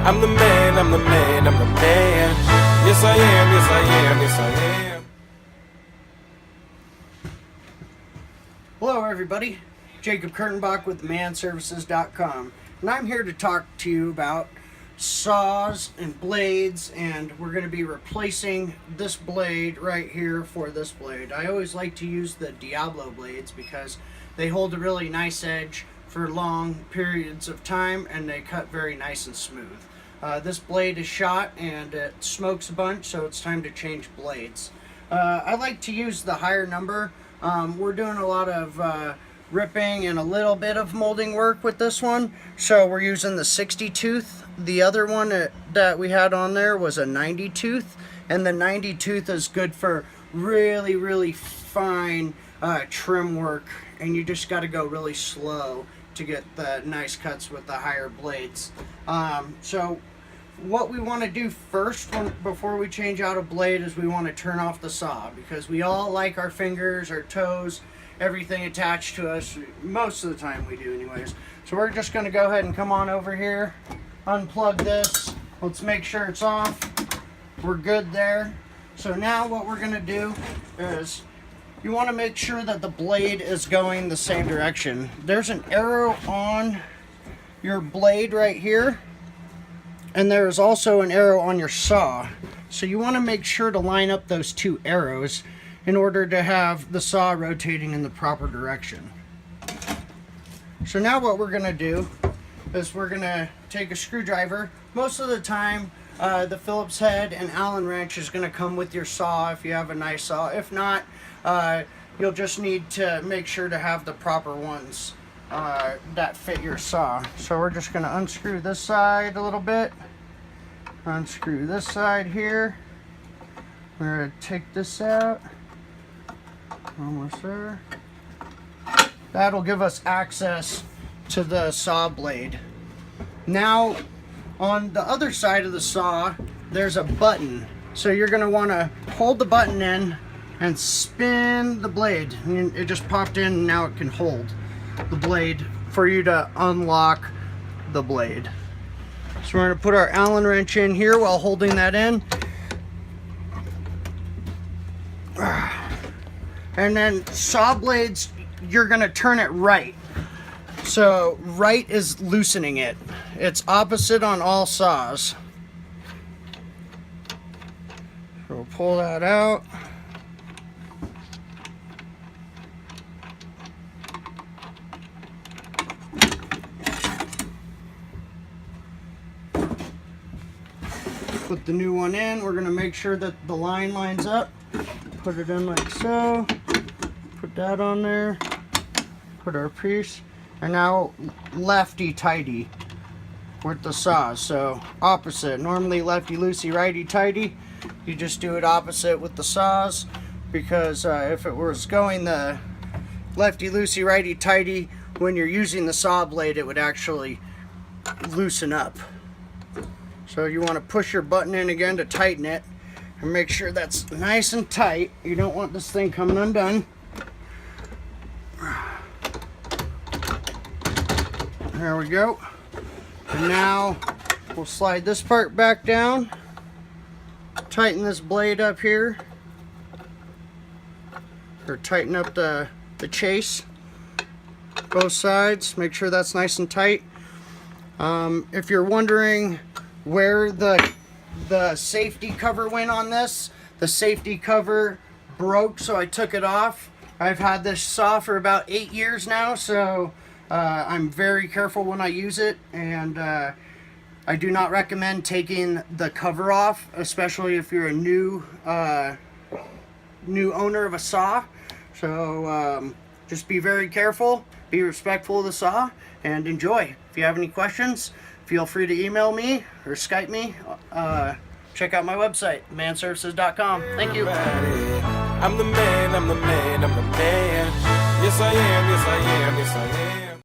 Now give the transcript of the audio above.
I'm the man, I'm the man, I'm the man. Yes I am, yes I am, yes I am. Hello everybody, Jacob Kurtenbach with manservices.com, and I'm here to talk to you about saws and blades, and we're going to be replacing this blade right here for this blade. I always like to use the Diablo blades because they hold a really nice edge for long periods of time and they cut very nice and smooth. This blade is shot and it smokes a bunch, so it's time to change blades. I like to use the higher number. We're doing a lot of ripping and a little bit of molding work with this one, so we're using the 60 tooth. The other one that we had on there was a 90 tooth, and the 90 tooth is good for really fine trim work, and you just got to go really slow to get the nice cuts with the higher blades. So what we want to do first before we change out a blade is we want to turn off the saw, because we all like our fingers, our toes, everything attached to us. Most of the time we do anyways. So we're just going to go ahead and come on over here, unplug this. Let's make sure it's off. We're good there. So now what we're going to do is you want to make sure that the blade is going the same direction. There's an arrow on your blade right here, and there's also an arrow on your saw. So you want to make sure to line up those two arrows in order to have the saw rotating in the proper direction. So now what we're going to do is we're going to take a screwdriver. Most of the time the Phillips head and Allen wrench is going to come with your saw if you have a nice saw. If not, you'll just need to make sure to have the proper ones that fit your saw. So we're just going to unscrew this side a little bit, unscrew this side here. We're going to take this out. Almost there. That'll give us access to the saw blade. Now on the other side of the saw there's a button, so you're going to want to hold the button in and spin the blade. And it just popped in and now it can hold the blade for you to unlock the blade. So we're going to put our Allen wrench in here while holding that in. And then saw blades, you're going to turn it right. So right is loosening it. It's opposite on all saws. So we'll pull that out. Put the new one in. We're going to make sure that the line lines up. Put it in like so. Put that on there. Put our piece. And now lefty tighty with the saws. So opposite. Normally lefty loosey, righty tighty. You just do it opposite with the saws, because if it was going the lefty loosey, righty tighty, when you're using the saw blade it would actually loosen up. So you want to push your button in again to tighten it and make sure that's nice and tight. You don't want this thing coming undone. There we go. And now we'll slide this part back down, tighten this blade up here, or tighten up the chase, both sides, make sure that's nice and tight. If you're wondering where the safety cover went on this, the safety cover broke, so I took it off. I've had this saw for about 8 years now, so I'm very careful when I use it, and I do not recommend taking the cover off, especially if you're a new owner of a saw. So just be very careful, be respectful of the saw, and enjoy. If you have any questions, feel free to email me or Skype me. Check out my website, manservices.com. Thank you. I'm the man, I'm the man, I'm the man. Yes I am, yes I am, yes I am.